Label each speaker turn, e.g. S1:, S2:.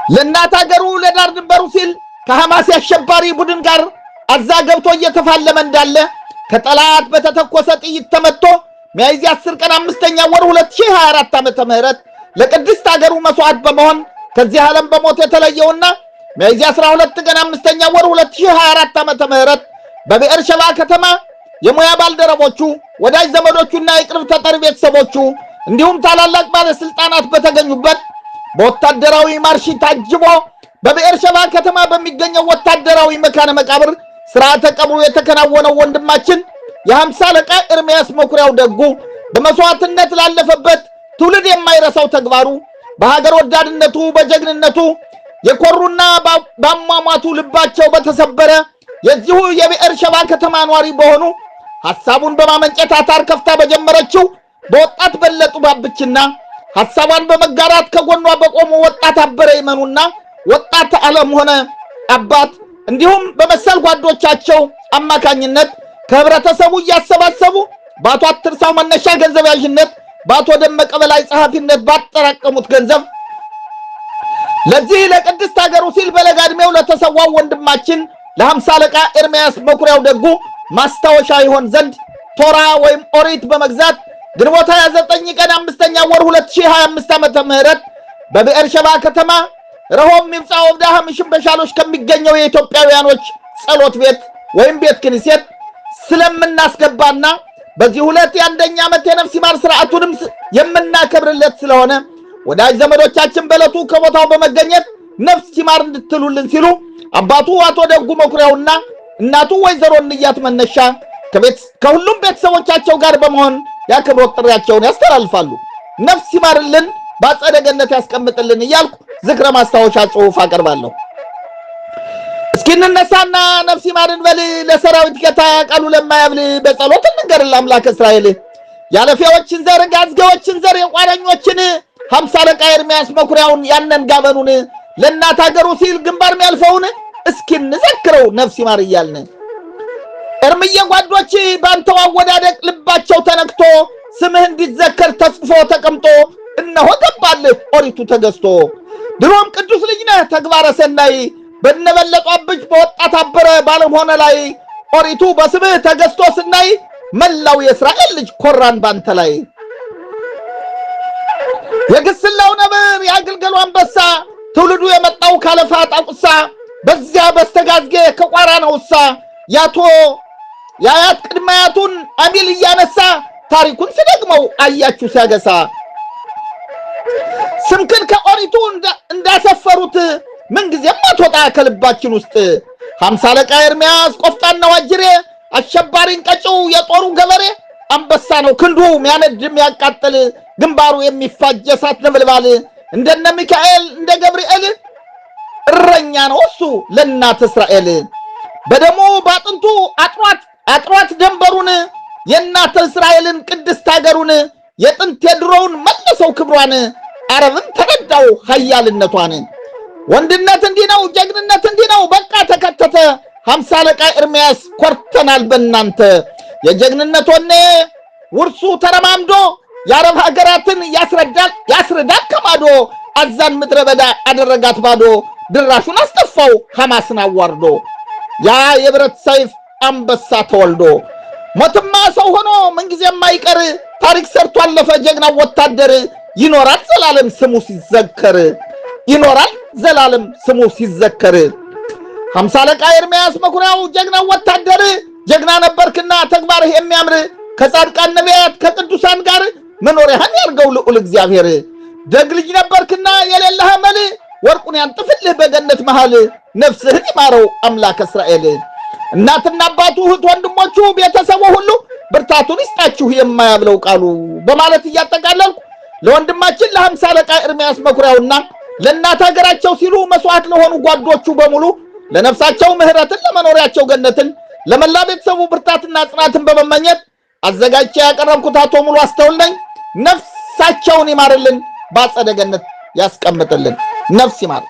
S1: ለእናት ሀገሩ ለዳር ድንበሩ ሲል ከሐማስ አሸባሪ ቡድን ጋር አዛ ገብቶ እየተፋለመ እንዳለ ከጠላት በተተኮሰ ጥይት ተመቶ ሚያዝያ 10 ቀን 5ኛ ወር 2024 ዓመተ ምህረት ለቅድስት ሀገሩ መስዋዕት በመሆን ከዚህ ዓለም በሞት የተለየውና ሚያዝያ 12 ቀን 5ኛ ወር 2024 ዓመተ ምህረት በብኤር ሸባ ከተማ የሙያ ባልደረቦቹ ወዳጅ ዘመዶቹና የቅርብ ተጠሪ ቤተሰቦቹ እንዲሁም ታላላቅ ባለስልጣናት በተገኙበት በወታደራዊ ማርሽ ታጅቦ በብኤር ሸባ ከተማ በሚገኘው ወታደራዊ መካነ መቃብር ሥርዓተ ቀብሩ የተከናወነው ወንድማችን የ50 አለቃ ኤርምያስ መኩሪያው ደጉ በመስዋዕትነት ላለፈበት ትውልድ የማይረሳው ተግባሩ በሀገር ወዳድነቱ በጀግንነቱ የኮሩና ባሟሟቱ ልባቸው በተሰበረ የዚሁ የብኤር ሸባ ከተማ ኗሪ በሆኑ ሐሳቡን በማመንጨት አታር ከፍታ በጀመረችው በወጣት በለጡ ባብችና ሐሳቧን በመጋራት ከጎኗ በቆሙ ወጣት አበረ ይመኑና ወጣት ዓለም ሆነ አባት እንዲሁም በመሰል ጓዶቻቸው አማካኝነት ከህብረተሰቡ እያሰባሰቡ በአቶ አትርሳው መነሻ ገንዘብ ያዥነት በአቶ ደመቀ በላይ ጸሐፊነት ባጠራቀሙት ገንዘብ ለዚህ ለቅድስት ሀገሩ ሲል በለጋ ዕድሜው ለተሰዋው ወንድማችን ለ50 አለቃ ኤርምያስ መኩሪያው ደጉ ማስታወሻ ይሆን ዘንድ ቶራ ወይም ኦሪት በመግዛት ግንቦት 29 ቀን 5ኛ ወር 2025 ዓመተ ምህረት በብኤር ሸባ ከተማ ረሆም ምብጻ ወብዳ ምሽም በሻሎች ከሚገኘው የኢትዮጵያውያኖች ጸሎት ቤት ወይም ቤት ክኒሴት ስለምናስገባና በዚህ ሁለት የአንደኛ ዓመት የነፍስ ይማር ሥርዓቱንም የምናከብርለት ስለሆነ ወዳጅ ዘመዶቻችን በለቱ ከቦታው በመገኘት ነፍስ ይማር እንድትሉልን ሲሉ አባቱ አቶ ደጉ መኩሪያውና እናቱ ወይዘሮ እንያት መነሻ ከሁሉም ቤተሰቦቻቸው ጋር በመሆን ያክብሮት ጥሪያቸውን ያስተላልፋሉ። ነፍስ ይማርልን በአጸደ ገነት ያስቀምጥልን እያልኩ ዝክረ ማስታወሻ ጽሑፍ አቀርባለሁ። እስኪ እንነሳና ነፍስ ይማርን በል ለሰራዊት ጌታ ቃሉ ለማያብል በጸሎት እንንገር ለአምላክ እስራኤል ያለፌዎችን ዘር ጋዝጌዎችን ዘር የቋረኞችን 50 አለቃ ኤርምያስ መኩሪያውን ያነን ጋበኑን ለእናት ሀገሩ ሲል ግንባር የሚያልፈውን እስኪ እንዘክረው ነፍስ ይማር እያልን እርምዬ ጓዶች ባንተው አወዳደቅ ልባቸው ተነክቶ ስምህ እንዲዘከር ተጽፎ ተቀምጦ እነሆ ገባልህ ኦሪቱ ተገዝቶ ድሮም ቅዱስ ልጅ ነህ ተግባረ ሰናይ በነበለጡ አብጅ በወጣት አበረ ባለመሆነ ላይ ኦሪቱ በስምህ ተገዝቶ ስናይ መላው የእስራኤል ልጅ ኮራን ባንተ ላይ የግስላው ነብር ያገልገሉ አንበሳ ትውልዱ የመጣው ካለፋ ጣቁሳ በዚያ በስተጋዝጌ ከቋራ ነውሳ ያቶ ያያት ቅድማያቱን አሚል እያነሳ ታሪኩን ሲደግመው አያችሁ ሲያገሳ ስምክን ከኦሪቱ እንዳሰፈሩት ምንጊዜም አትወጣ ከልባችን ውስጥ 50 አለቃ ኤርምያስ ቆፍጣናው አጅሬ አሸባሪን ቀጭው የጦሩ ገበሬ አንበሳ ነው ክንዱ ሚያነድም ያቃጥል ግንባሩ የሚፋጅ እሳት ነበልባል እንደነ ሚካኤል እንደ ገብርኤል እረኛ ነው እሱ ለእናት እስራኤል በደሙ ባጥንቱ አጥሯት ደንበሩን የእናት እስራኤልን ቅድስት ሀገሩን የጥንት የድሮውን መለሰው ክብሯን አረብን ተረዳው ኃያልነቷን ወንድነት እንዲህ ነው ጀግንነት እንዲህ ነው በቃ ተከተተ 50 አለቃ ኤርምያስ ኮርተናል በእናንተ የጀግንነት ወኔ ውርሱ ተረማምዶ የአረብ ሀገራትን ያስረዳል ከማዶ አዛን ምድረ በዳ አደረጋት ባዶ ድራሹን አስጠፋው ሐማስን አዋርዶ ያ የብረት ሰይፍ አንበሳ ተወልዶ ሞትማ ሰው ሆኖ ምንጊዜም አይቀር ታሪክ ሰርቶ አለፈ ጀግናው ወታደር ይኖራል ዘላለም ስሙ ሲዘከር ይኖራል ዘላለም ስሙ ሲዘከር 50 አለቃ ኤርምያስ መኩሪያው ጀግናው ወታደር ጀግና ነበርክና ተግባርህ የሚያምር ከጻድቃን ነቢያት ከቅዱሳን ጋር መኖሪያህን ያርገው ልዑል እግዚአብሔር ደግ ልጅ ነበርክና የሌለህ አመል ወርቁን ያንጥፍልህ በገነት መሃል ነፍስህን ይማረው አምላክ እስራኤል እናትና አባቱ እህት ወንድሞቹ ቤተሰቡ ሁሉ ብርታቱን ይስጣችሁ የማያብለው ቃሉ በማለት እያጠቃለልኩ ለወንድማችን ለ50 አለቃ ኤርምያስ መኩሪያውና ለእናት ሀገራቸው ሲሉ መስዋዕት ለሆኑ ጓዶቹ በሙሉ ለነፍሳቸው ምህረትን ለመኖሪያቸው ገነትን ለመላ ቤተሰቡ ብርታትና ጽናትን በመመኘት አዘጋጅቼ ያቀረብኩት አቶ ሙሉ አስተውል ነኝ። ነፍሳቸውን ይማርልን በአጸደ ገነት ያስቀምጥልን። ነፍስ ይማር።